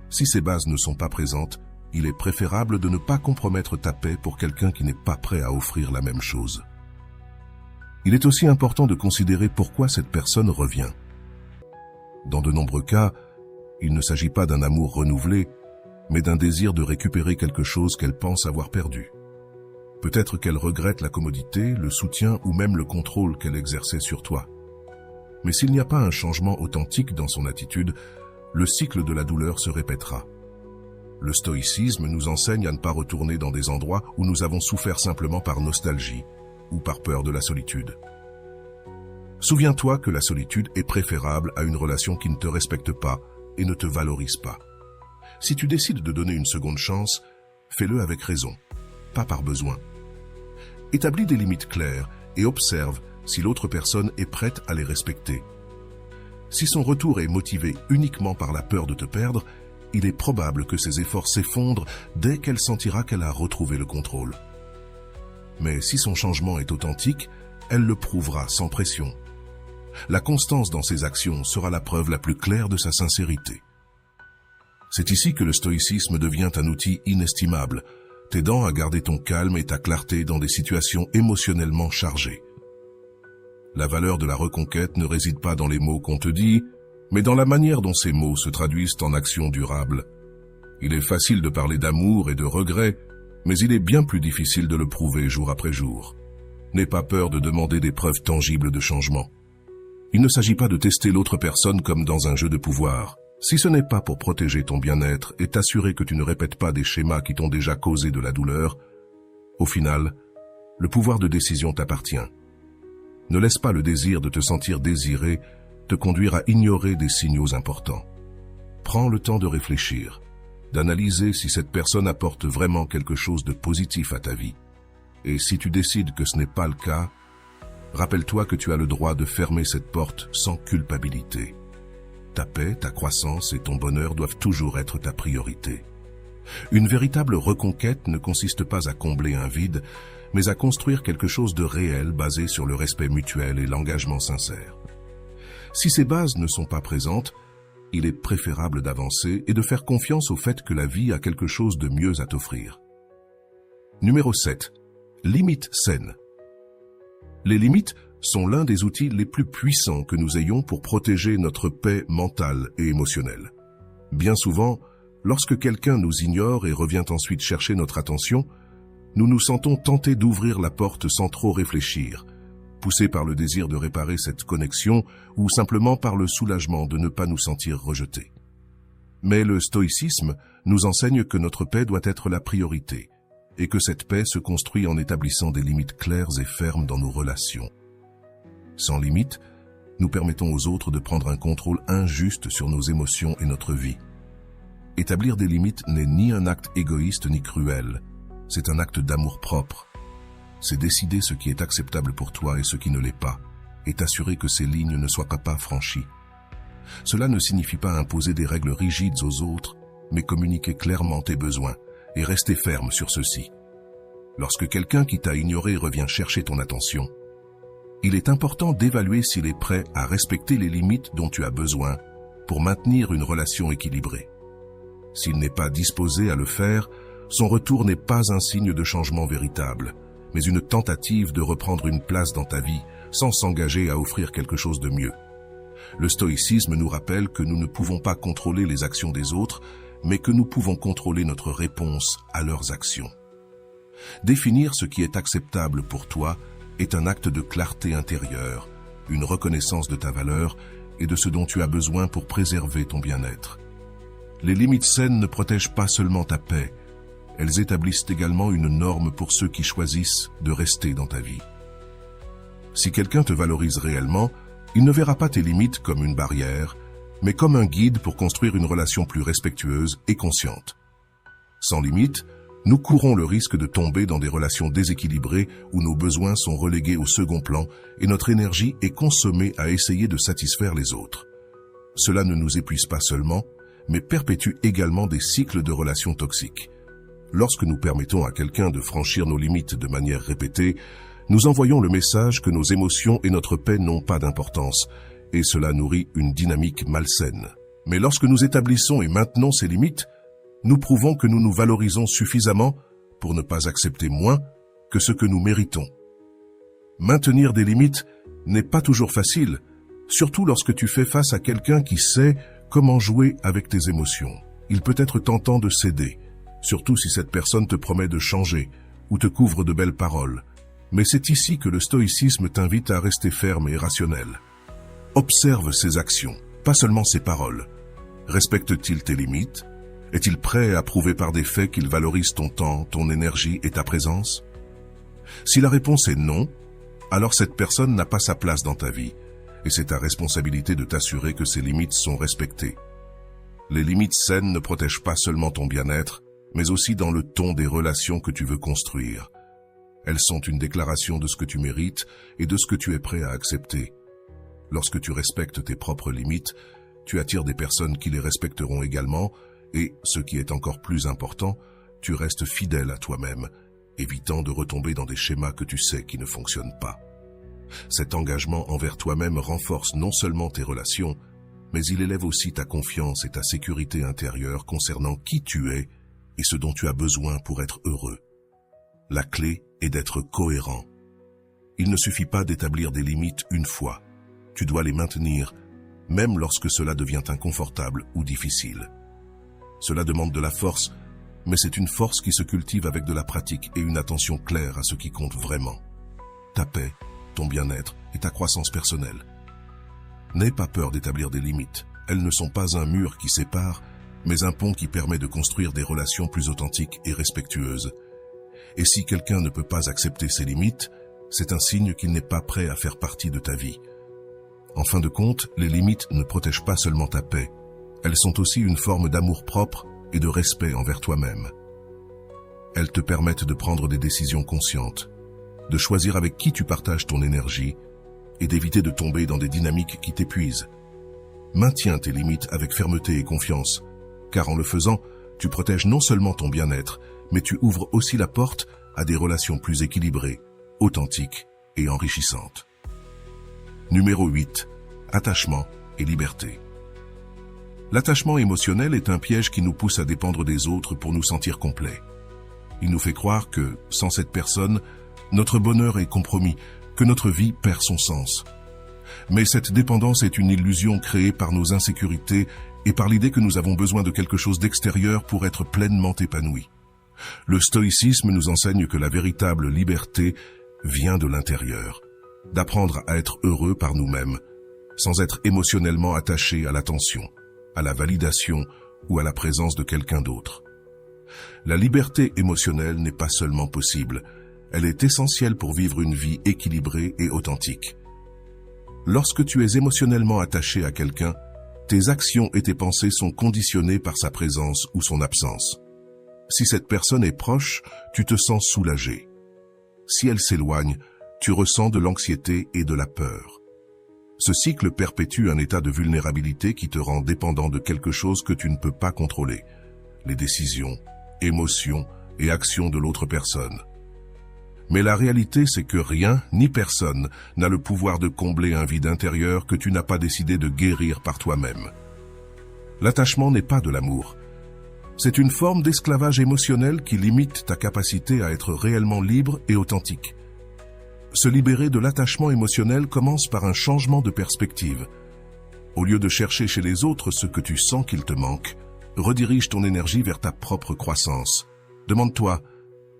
Si ces bases ne sont pas présentes, il est préférable de ne pas compromettre ta paix pour quelqu'un qui n'est pas prêt à offrir la même chose. Il est aussi important de considérer pourquoi cette personne revient. Dans de nombreux cas, il ne s'agit pas d'un amour renouvelé, mais d'un désir de récupérer quelque chose qu'elle pense avoir perdu. Peut-être qu'elle regrette la commodité, le soutien ou même le contrôle qu'elle exerçait sur toi. Mais s'il n'y a pas un changement authentique dans son attitude, le cycle de la douleur se répétera. Le stoïcisme nous enseigne à ne pas retourner dans des endroits où nous avons souffert simplement par nostalgie ou par peur de la solitude. Souviens-toi que la solitude est préférable à une relation qui ne te respecte pas et ne te valorise pas. Si tu décides de donner une seconde chance, fais-le avec raison, pas par besoin. Établis des limites claires et observe si l'autre personne est prête à les respecter. Si son retour est motivé uniquement par la peur de te perdre, il est probable que ses efforts s'effondrent dès qu'elle sentira qu'elle a retrouvé le contrôle. Mais si son changement est authentique, elle le prouvera sans pression. La constance dans ses actions sera la preuve la plus claire de sa sincérité. C'est ici que le stoïcisme devient un outil inestimable, t'aidant à garder ton calme et ta clarté dans des situations émotionnellement chargées. La valeur de la reconquête ne réside pas dans les mots qu'on te dit, mais dans la manière dont ces mots se traduisent en actions durables. Il est facile de parler d'amour et de regret, mais il est bien plus difficile de le prouver jour après jour. N'aie pas peur de demander des preuves tangibles de changement. Il ne s'agit pas de tester l'autre personne comme dans un jeu de pouvoir. Si ce n'est pas pour protéger ton bien-être et t'assurer que tu ne répètes pas des schémas qui t'ont déjà causé de la douleur, au final, le pouvoir de décision t'appartient. Ne laisse pas le désir de te sentir désiré te conduire à ignorer des signaux importants. Prends le temps de réfléchir, d'analyser si cette personne apporte vraiment quelque chose de positif à ta vie. Et si tu décides que ce n'est pas le cas, rappelle-toi que tu as le droit de fermer cette porte sans culpabilité. Ta paix, ta croissance et ton bonheur doivent toujours être ta priorité. Une véritable reconquête ne consiste pas à combler un vide, mais à construire quelque chose de réel basé sur le respect mutuel et l'engagement sincère. Si ces bases ne sont pas présentes, il est préférable d'avancer et de faire confiance au fait que la vie a quelque chose de mieux à t'offrir. Numéro 7. Limites saines. Les limites sont l'un des outils les plus puissants que nous ayons pour protéger notre paix mentale et émotionnelle. Bien souvent, lorsque quelqu'un nous ignore et revient ensuite chercher notre attention, nous nous sentons tentés d'ouvrir la porte sans trop réfléchir, poussés par le désir de réparer cette connexion ou simplement par le soulagement de ne pas nous sentir rejetés. Mais le stoïcisme nous enseigne que notre paix doit être la priorité et que cette paix se construit en établissant des limites claires et fermes dans nos relations. Sans limite, nous permettons aux autres de prendre un contrôle injuste sur nos émotions et notre vie. Établir des limites n'est ni un acte égoïste ni cruel, c'est un acte d'amour-propre. C'est décider ce qui est acceptable pour toi et ce qui ne l'est pas, et t'assurer que ces lignes ne soient pas franchies. Cela ne signifie pas imposer des règles rigides aux autres, mais communiquer clairement tes besoins et rester ferme sur ceux-ci. Lorsque quelqu'un qui t'a ignoré revient chercher ton attention, il est important d'évaluer s'il est prêt à respecter les limites dont tu as besoin pour maintenir une relation équilibrée. S'il n'est pas disposé à le faire, son retour n'est pas un signe de changement véritable, mais une tentative de reprendre une place dans ta vie sans s'engager à offrir quelque chose de mieux. Le stoïcisme nous rappelle que nous ne pouvons pas contrôler les actions des autres, mais que nous pouvons contrôler notre réponse à leurs actions. Définir ce qui est acceptable pour toi est un acte de clarté intérieure, une reconnaissance de ta valeur et de ce dont tu as besoin pour préserver ton bien-être. Les limites saines ne protègent pas seulement ta paix, elles établissent également une norme pour ceux qui choisissent de rester dans ta vie. Si quelqu'un te valorise réellement, il ne verra pas tes limites comme une barrière, mais comme un guide pour construire une relation plus respectueuse et consciente. Sans limite, nous courons le risque de tomber dans des relations déséquilibrées où nos besoins sont relégués au second plan et notre énergie est consommée à essayer de satisfaire les autres. Cela ne nous épuise pas seulement, mais perpétue également des cycles de relations toxiques. Lorsque nous permettons à quelqu'un de franchir nos limites de manière répétée, nous envoyons le message que nos émotions et notre paix n'ont pas d'importance, et cela nourrit une dynamique malsaine. Mais lorsque nous établissons et maintenons ces limites, nous prouvons que nous nous valorisons suffisamment pour ne pas accepter moins que ce que nous méritons. Maintenir des limites n'est pas toujours facile, surtout lorsque tu fais face à quelqu'un qui sait comment jouer avec tes émotions. Il peut être tentant de céder, surtout si cette personne te promet de changer ou te couvre de belles paroles. Mais c'est ici que le stoïcisme t'invite à rester ferme et rationnel. Observe ses actions, pas seulement ses paroles. Respecte-t-il tes limites? Est-il prêt à prouver par des faits qu'il valorise ton temps, ton énergie et ta présence? Si la réponse est non, alors cette personne n'a pas sa place dans ta vie, et c'est ta responsabilité de t'assurer que ces limites sont respectées. Les limites saines ne protègent pas seulement ton bien-être, mais aussi dans le ton des relations que tu veux construire. Elles sont une déclaration de ce que tu mérites et de ce que tu es prêt à accepter. Lorsque tu respectes tes propres limites, tu attires des personnes qui les respecteront également et, ce qui est encore plus important, tu restes fidèle à toi-même, évitant de retomber dans des schémas que tu sais qui ne fonctionnent pas. Cet engagement envers toi-même renforce non seulement tes relations, mais il élève aussi ta confiance et ta sécurité intérieure concernant qui tu es et ce dont tu as besoin pour être heureux. La clé est d'être cohérent. Il ne suffit pas d'établir des limites une fois. Tu dois les maintenir, même lorsque cela devient inconfortable ou difficile. Cela demande de la force, mais c'est une force qui se cultive avec de la pratique et une attention claire à ce qui compte vraiment. Ta paix, ton bien-être et ta croissance personnelle. N'aie pas peur d'établir des limites. Elles ne sont pas un mur qui sépare, mais un pont qui permet de construire des relations plus authentiques et respectueuses. Et si quelqu'un ne peut pas accepter ses limites, c'est un signe qu'il n'est pas prêt à faire partie de ta vie. En fin de compte, les limites ne protègent pas seulement ta paix. Elles sont aussi une forme d'amour-propre et de respect envers toi-même. Elles te permettent de prendre des décisions conscientes, de choisir avec qui tu partages ton énergie et d'éviter de tomber dans des dynamiques qui t'épuisent. Maintiens tes limites avec fermeté et confiance, car en le faisant, tu protèges non seulement ton bien-être, mais tu ouvres aussi la porte à des relations plus équilibrées, authentiques et enrichissantes. Numéro 8. Attachement et liberté. L'attachement émotionnel est un piège qui nous pousse à dépendre des autres pour nous sentir complets. Il nous fait croire que, sans cette personne, notre bonheur est compromis, que notre vie perd son sens. Mais cette dépendance est une illusion créée par nos insécurités et par l'idée que nous avons besoin de quelque chose d'extérieur pour être pleinement épanouis. Le stoïcisme nous enseigne que la véritable liberté vient de l'intérieur, d'apprendre à être heureux par nous-mêmes, sans être émotionnellement attachés à l'attention, à la validation ou à la présence de quelqu'un d'autre. La liberté émotionnelle n'est pas seulement possible, elle est essentielle pour vivre une vie équilibrée et authentique. Lorsque tu es émotionnellement attaché à quelqu'un, tes actions et tes pensées sont conditionnées par sa présence ou son absence. Si cette personne est proche, tu te sens soulagé. Si elle s'éloigne, tu ressens de l'anxiété et de la peur. Ce cycle perpétue un état de vulnérabilité qui te rend dépendant de quelque chose que tu ne peux pas contrôler, les décisions, émotions et actions de l'autre personne. Mais la réalité, c'est que rien ni personne n'a le pouvoir de combler un vide intérieur que tu n'as pas décidé de guérir par toi-même. L'attachement n'est pas de l'amour. C'est une forme d'esclavage émotionnel qui limite ta capacité à être réellement libre et authentique. Se libérer de l'attachement émotionnel commence par un changement de perspective. Au lieu de chercher chez les autres ce que tu sens qu'il te manque, redirige ton énergie vers ta propre croissance. Demande-toi,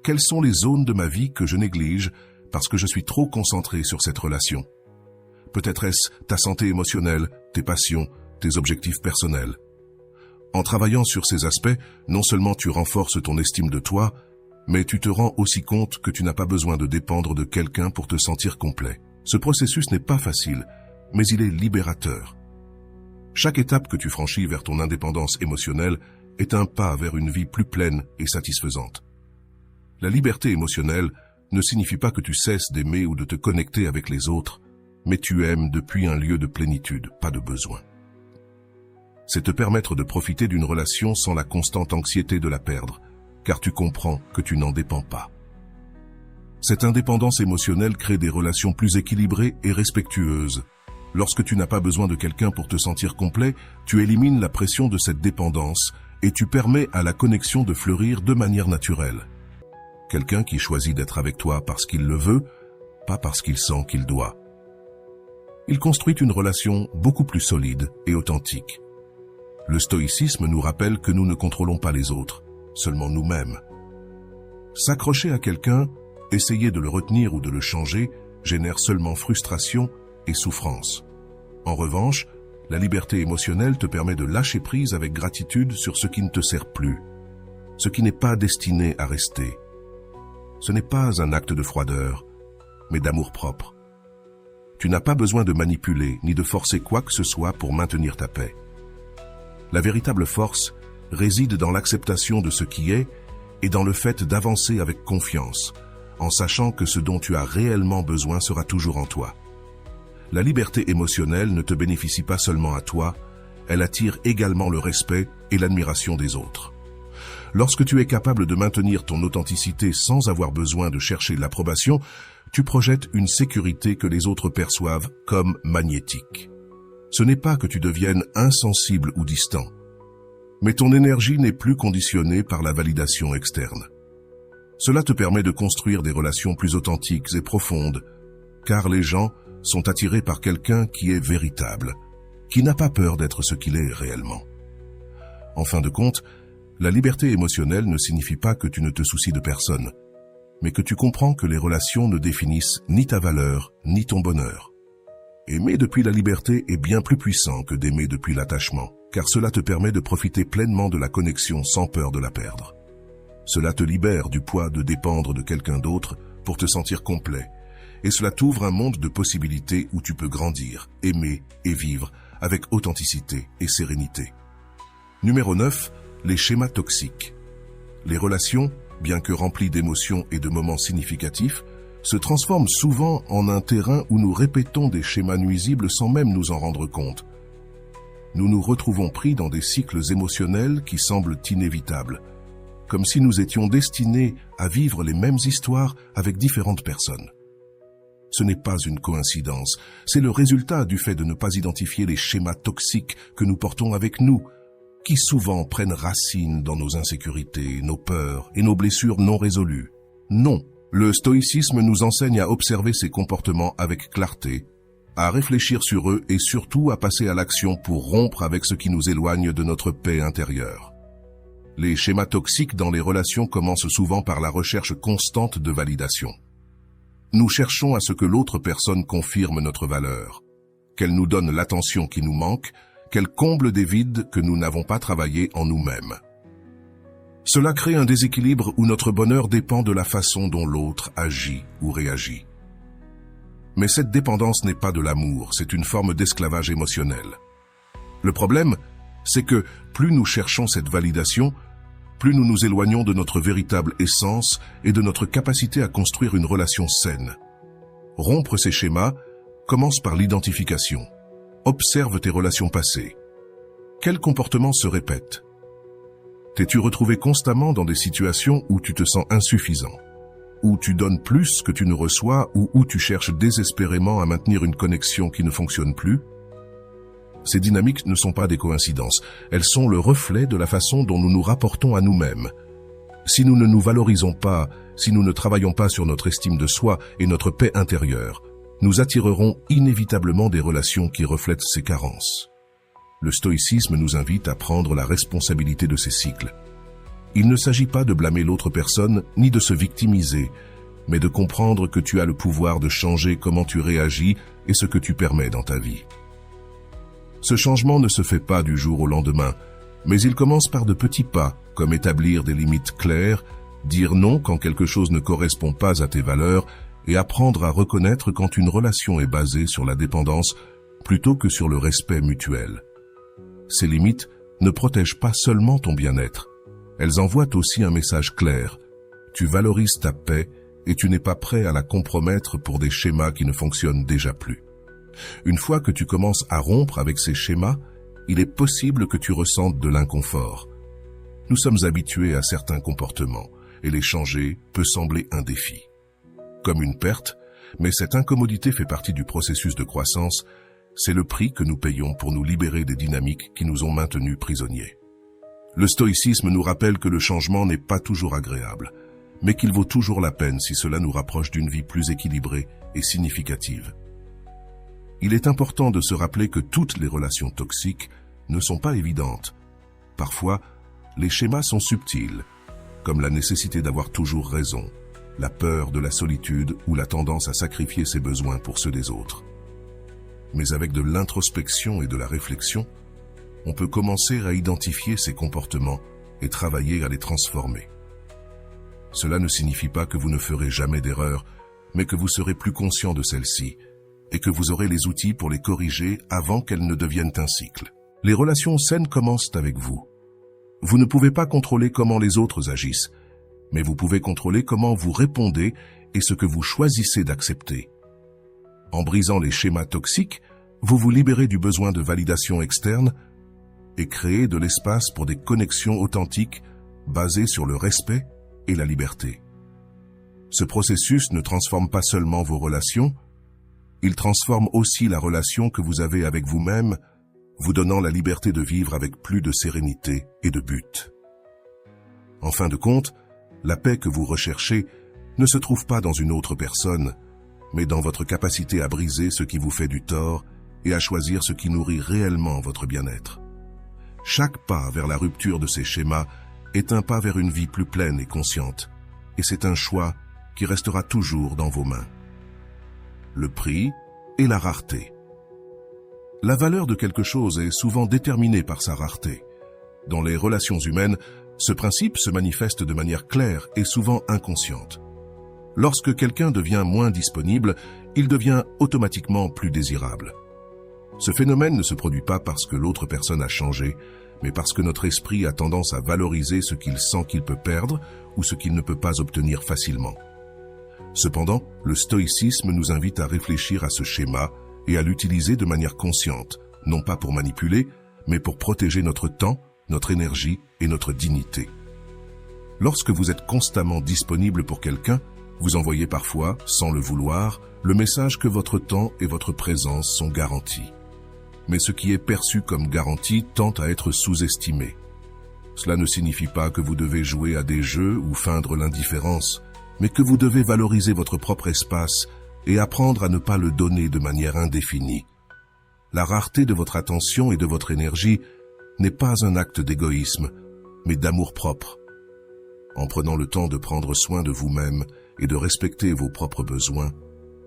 quelles sont les zones de ma vie que je néglige parce que je suis trop concentré sur cette relation? Peut-être est-ce ta santé émotionnelle, tes passions, tes objectifs personnels. En travaillant sur ces aspects, non seulement tu renforces ton estime de toi, mais tu te rends aussi compte que tu n'as pas besoin de dépendre de quelqu'un pour te sentir complet. Ce processus n'est pas facile, mais il est libérateur. Chaque étape que tu franchis vers ton indépendance émotionnelle est un pas vers une vie plus pleine et satisfaisante. La liberté émotionnelle ne signifie pas que tu cesses d'aimer ou de te connecter avec les autres, mais tu aimes depuis un lieu de plénitude, pas de besoin. C'est te permettre de profiter d'une relation sans la constante anxiété de la perdre, car tu comprends que tu n'en dépends pas. Cette indépendance émotionnelle crée des relations plus équilibrées et respectueuses. Lorsque tu n'as pas besoin de quelqu'un pour te sentir complet, tu élimines la pression de cette dépendance et tu permets à la connexion de fleurir de manière naturelle. Quelqu'un qui choisit d'être avec toi parce qu'il le veut, pas parce qu'il sent qu'il doit. Il construit une relation beaucoup plus solide et authentique. Le stoïcisme nous rappelle que nous ne contrôlons pas les autres, seulement nous-mêmes. S'accrocher à quelqu'un, essayer de le retenir ou de le changer, génère seulement frustration et souffrance. En revanche, la liberté émotionnelle te permet de lâcher prise avec gratitude sur ce qui ne te sert plus, ce qui n'est pas destiné à rester. Ce n'est pas un acte de froideur, mais d'amour-propre. Tu n'as pas besoin de manipuler ni de forcer quoi que ce soit pour maintenir ta paix. La véritable force réside dans l'acceptation de ce qui est et dans le fait d'avancer avec confiance, en sachant que ce dont tu as réellement besoin sera toujours en toi. La liberté émotionnelle ne te bénéficie pas seulement à toi, elle attire également le respect et l'admiration des autres. Lorsque tu es capable de maintenir ton authenticité sans avoir besoin de chercher l'approbation, tu projettes une sécurité que les autres perçoivent comme magnétique. Ce n'est pas que tu deviennes insensible ou distant, mais ton énergie n'est plus conditionnée par la validation externe. Cela te permet de construire des relations plus authentiques et profondes, car les gens sont attirés par quelqu'un qui est véritable, qui n'a pas peur d'être ce qu'il est réellement. En fin de compte, la liberté émotionnelle ne signifie pas que tu ne te soucies de personne, mais que tu comprends que les relations ne définissent ni ta valeur, ni ton bonheur. Aimer depuis la liberté est bien plus puissant que d'aimer depuis l'attachement, car cela te permet de profiter pleinement de la connexion sans peur de la perdre. Cela te libère du poids de dépendre de quelqu'un d'autre pour te sentir complet, et cela t'ouvre un monde de possibilités où tu peux grandir, aimer et vivre avec authenticité et sérénité. Numéro 9, les schémas toxiques. Les relations, bien que remplies d'émotions et de moments significatifs, se transforment souvent en un terrain où nous répétons des schémas nuisibles sans même nous en rendre compte. Nous nous retrouvons pris dans des cycles émotionnels qui semblent inévitables, comme si nous étions destinés à vivre les mêmes histoires avec différentes personnes. Ce n'est pas une coïncidence, c'est le résultat du fait de ne pas identifier les schémas toxiques que nous portons avec nous, qui souvent prennent racine dans nos insécurités, nos peurs et nos blessures non résolues. Non, le stoïcisme nous enseigne à observer ces comportements avec clarté, à réfléchir sur eux et surtout à passer à l'action pour rompre avec ce qui nous éloigne de notre paix intérieure. Les schémas toxiques dans les relations commencent souvent par la recherche constante de validation. Nous cherchons à ce que l'autre personne confirme notre valeur, qu'elle nous donne l'attention qui nous manque, qu'elle comble des vides que nous n'avons pas travaillés en nous-mêmes. Cela crée un déséquilibre où notre bonheur dépend de la façon dont l'autre agit ou réagit. Mais cette dépendance n'est pas de l'amour, c'est une forme d'esclavage émotionnel. Le problème, c'est que plus nous cherchons cette validation, plus nous nous éloignons de notre véritable essence et de notre capacité à construire une relation saine. Rompre ces schémas commence par l'identification. Observe tes relations passées. Quels comportements se répètent? T'es-tu retrouvé constamment dans des situations où tu te sens insuffisant, où tu donnes plus que tu ne reçois ou où tu cherches désespérément à maintenir une connexion qui ne fonctionne plus? Ces dynamiques ne sont pas des coïncidences, elles sont le reflet de la façon dont nous nous rapportons à nous-mêmes. Si nous ne nous valorisons pas, si nous ne travaillons pas sur notre estime de soi et notre paix intérieure, nous attirerons inévitablement des relations qui reflètent ces carences. Le stoïcisme nous invite à prendre la responsabilité de ces cycles. Il ne s'agit pas de blâmer l'autre personne ni de se victimiser, mais de comprendre que tu as le pouvoir de changer comment tu réagis et ce que tu permets dans ta vie. Ce changement ne se fait pas du jour au lendemain, mais il commence par de petits pas, comme établir des limites claires, dire non quand quelque chose ne correspond pas à tes valeurs et apprendre à reconnaître quand une relation est basée sur la dépendance plutôt que sur le respect mutuel. Ces limites ne protègent pas seulement ton bien-être, elles envoient aussi un message clair. Tu valorises ta paix et tu n'es pas prêt à la compromettre pour des schémas qui ne fonctionnent déjà plus. Une fois que tu commences à rompre avec ces schémas, il est possible que tu ressentes de l'inconfort. Nous sommes habitués à certains comportements et les changer peut sembler un défi. Comme une perte, mais cette incommodité fait partie du processus de croissance, c'est le prix que nous payons pour nous libérer des dynamiques qui nous ont maintenus prisonniers. Le stoïcisme nous rappelle que le changement n'est pas toujours agréable, mais qu'il vaut toujours la peine si cela nous rapproche d'une vie plus équilibrée et significative. Il est important de se rappeler que toutes les relations toxiques ne sont pas évidentes. Parfois, les schémas sont subtils, comme la nécessité d'avoir toujours raison, la peur de la solitude ou la tendance à sacrifier ses besoins pour ceux des autres. Mais avec de l'introspection et de la réflexion, on peut commencer à identifier ces comportements et travailler à les transformer. Cela ne signifie pas que vous ne ferez jamais d'erreur, mais que vous serez plus conscient de celles-ci et que vous aurez les outils pour les corriger avant qu'elles ne deviennent un cycle. Les relations saines commencent avec vous. Vous ne pouvez pas contrôler comment les autres agissent, mais vous pouvez contrôler comment vous répondez et ce que vous choisissez d'accepter. En brisant les schémas toxiques, vous vous libérez du besoin de validation externe et créez de l'espace pour des connexions authentiques basées sur le respect et la liberté. Ce processus ne transforme pas seulement vos relations, il transforme aussi la relation que vous avez avec vous-même, vous donnant la liberté de vivre avec plus de sérénité et de but. En fin de compte, la paix que vous recherchez ne se trouve pas dans une autre personne, mais dans votre capacité à briser ce qui vous fait du tort et à choisir ce qui nourrit réellement votre bien-être. Chaque pas vers la rupture de ces schémas est un pas vers une vie plus pleine et consciente, et c'est un choix qui restera toujours dans vos mains. Le prix et la rareté. La valeur de quelque chose est souvent déterminée par sa rareté. Dans les relations humaines, ce principe se manifeste de manière claire et souvent inconsciente. Lorsque quelqu'un devient moins disponible, il devient automatiquement plus désirable. Ce phénomène ne se produit pas parce que l'autre personne a changé, mais parce que notre esprit a tendance à valoriser ce qu'il sent qu'il peut perdre ou ce qu'il ne peut pas obtenir facilement. Cependant, le stoïcisme nous invite à réfléchir à ce schéma et à l'utiliser de manière consciente, non pas pour manipuler, mais pour protéger notre temps, notre énergie et notre dignité. Lorsque vous êtes constamment disponible pour quelqu'un, vous envoyez parfois, sans le vouloir, le message que votre temps et votre présence sont garantis. Mais ce qui est perçu comme garanti tend à être sous-estimé. Cela ne signifie pas que vous devez jouer à des jeux ou feindre l'indifférence, mais que vous devez valoriser votre propre espace et apprendre à ne pas le donner de manière indéfinie. La rareté de votre attention et de votre énergie n'est pas un acte d'égoïsme, mais d'amour-propre. En prenant le temps de prendre soin de vous-même et de respecter vos propres besoins,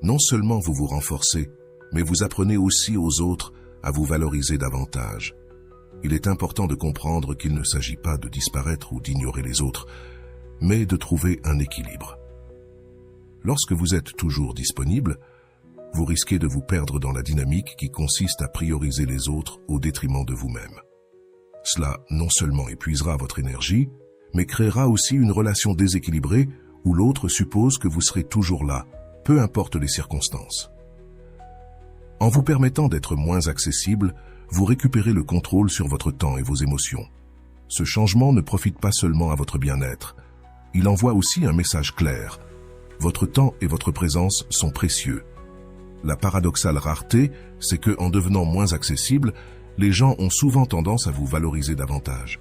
non seulement vous vous renforcez, mais vous apprenez aussi aux autres à vous valoriser davantage. Il est important de comprendre qu'il ne s'agit pas de disparaître ou d'ignorer les autres, mais de trouver un équilibre. Lorsque vous êtes toujours disponible, vous risquez de vous perdre dans la dynamique qui consiste à prioriser les autres au détriment de vous-même. Cela non seulement épuisera votre énergie, mais créera aussi une relation déséquilibrée où l'autre suppose que vous serez toujours là, peu importe les circonstances. En vous permettant d'être moins accessible, vous récupérez le contrôle sur votre temps et vos émotions. Ce changement ne profite pas seulement à votre bien-être, il envoie aussi un message clair. Votre temps et votre présence sont précieux. La paradoxale rareté, c'est que, en devenant moins accessible, les gens ont souvent tendance à vous valoriser davantage.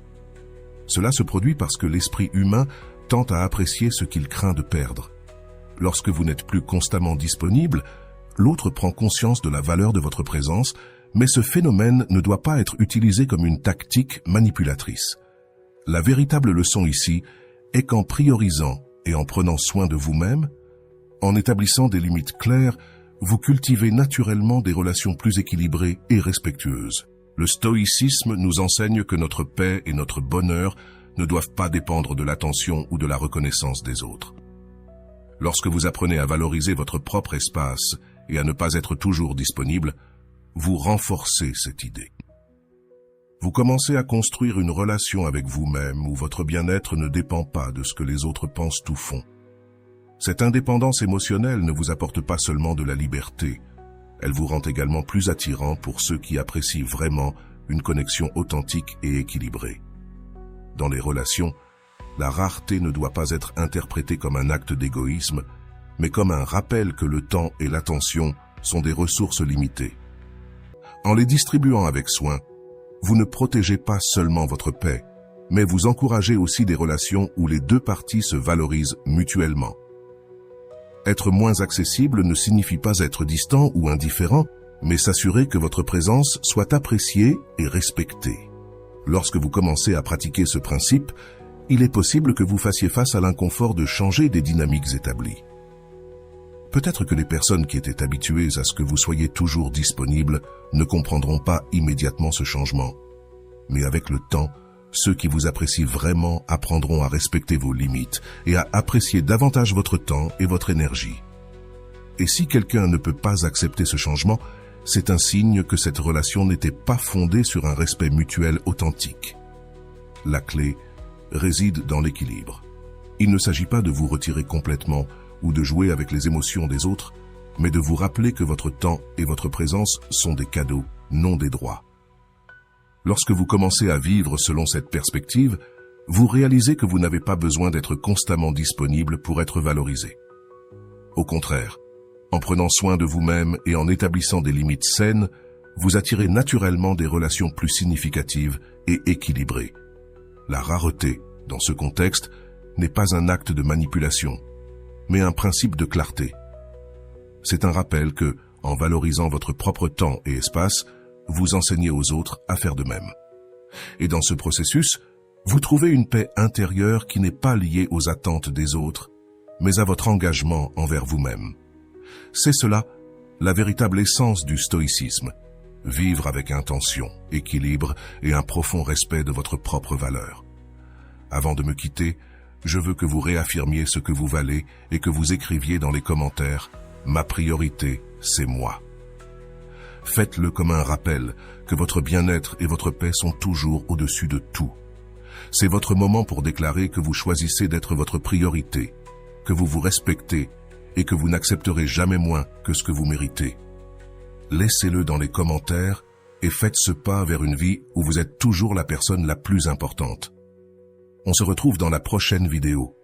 Cela se produit parce que l'esprit humain tend à apprécier ce qu'il craint de perdre. Lorsque vous n'êtes plus constamment disponible, l'autre prend conscience de la valeur de votre présence, mais ce phénomène ne doit pas être utilisé comme une tactique manipulatrice. La véritable leçon ici est qu'en priorisant et en prenant soin de vous-même, en établissant des limites claires, vous cultivez naturellement des relations plus équilibrées et respectueuses. Le stoïcisme nous enseigne que notre paix et notre bonheur ne doivent pas dépendre de l'attention ou de la reconnaissance des autres. Lorsque vous apprenez à valoriser votre propre espace et à ne pas être toujours disponible, vous renforcez cette idée. Vous commencez à construire une relation avec vous-même où votre bien-être ne dépend pas de ce que les autres pensent ou font. Cette indépendance émotionnelle ne vous apporte pas seulement de la liberté, elle vous rend également plus attirant pour ceux qui apprécient vraiment une connexion authentique et équilibrée. Dans les relations, la rareté ne doit pas être interprétée comme un acte d'égoïsme, mais comme un rappel que le temps et l'attention sont des ressources limitées. En les distribuant avec soin, vous ne protégez pas seulement votre paix, mais vous encouragez aussi des relations où les deux parties se valorisent mutuellement. Être moins accessible ne signifie pas être distant ou indifférent, mais s'assurer que votre présence soit appréciée et respectée. Lorsque vous commencez à pratiquer ce principe, il est possible que vous fassiez face à l'inconfort de changer des dynamiques établies. Peut-être que les personnes qui étaient habituées à ce que vous soyez toujours disponible ne comprendront pas immédiatement ce changement. Mais avec le temps, ceux qui vous apprécient vraiment apprendront à respecter vos limites et à apprécier davantage votre temps et votre énergie. Et si quelqu'un ne peut pas accepter ce changement, c'est un signe que cette relation n'était pas fondée sur un respect mutuel authentique. La clé réside dans l'équilibre. Il ne s'agit pas de vous retirer complètement ou de jouer avec les émotions des autres, mais de vous rappeler que votre temps et votre présence sont des cadeaux, non des droits. Lorsque vous commencez à vivre selon cette perspective, vous réalisez que vous n'avez pas besoin d'être constamment disponible pour être valorisé. Au contraire, en prenant soin de vous-même et en établissant des limites saines, vous attirez naturellement des relations plus significatives et équilibrées. La rareté, dans ce contexte, n'est pas un acte de manipulation, mais un principe de clarté. C'est un rappel que, en valorisant votre propre temps et espace, vous enseignez aux autres à faire de même. Et dans ce processus, vous trouvez une paix intérieure qui n'est pas liée aux attentes des autres, mais à votre engagement envers vous-même. C'est cela, la véritable essence du stoïcisme. Vivre avec intention, équilibre et un profond respect de votre propre valeur. Avant de me quitter, je veux que vous réaffirmiez ce que vous valez et que vous écriviez dans les commentaires « Ma priorité, c'est moi ». Faites-le comme un rappel que votre bien-être et votre paix sont toujours au-dessus de tout. C'est votre moment pour déclarer que vous choisissez d'être votre priorité, que vous vous respectez et que vous n'accepterez jamais moins que ce que vous méritez. Laissez-le dans les commentaires et faites ce pas vers une vie où vous êtes toujours la personne la plus importante. On se retrouve dans la prochaine vidéo.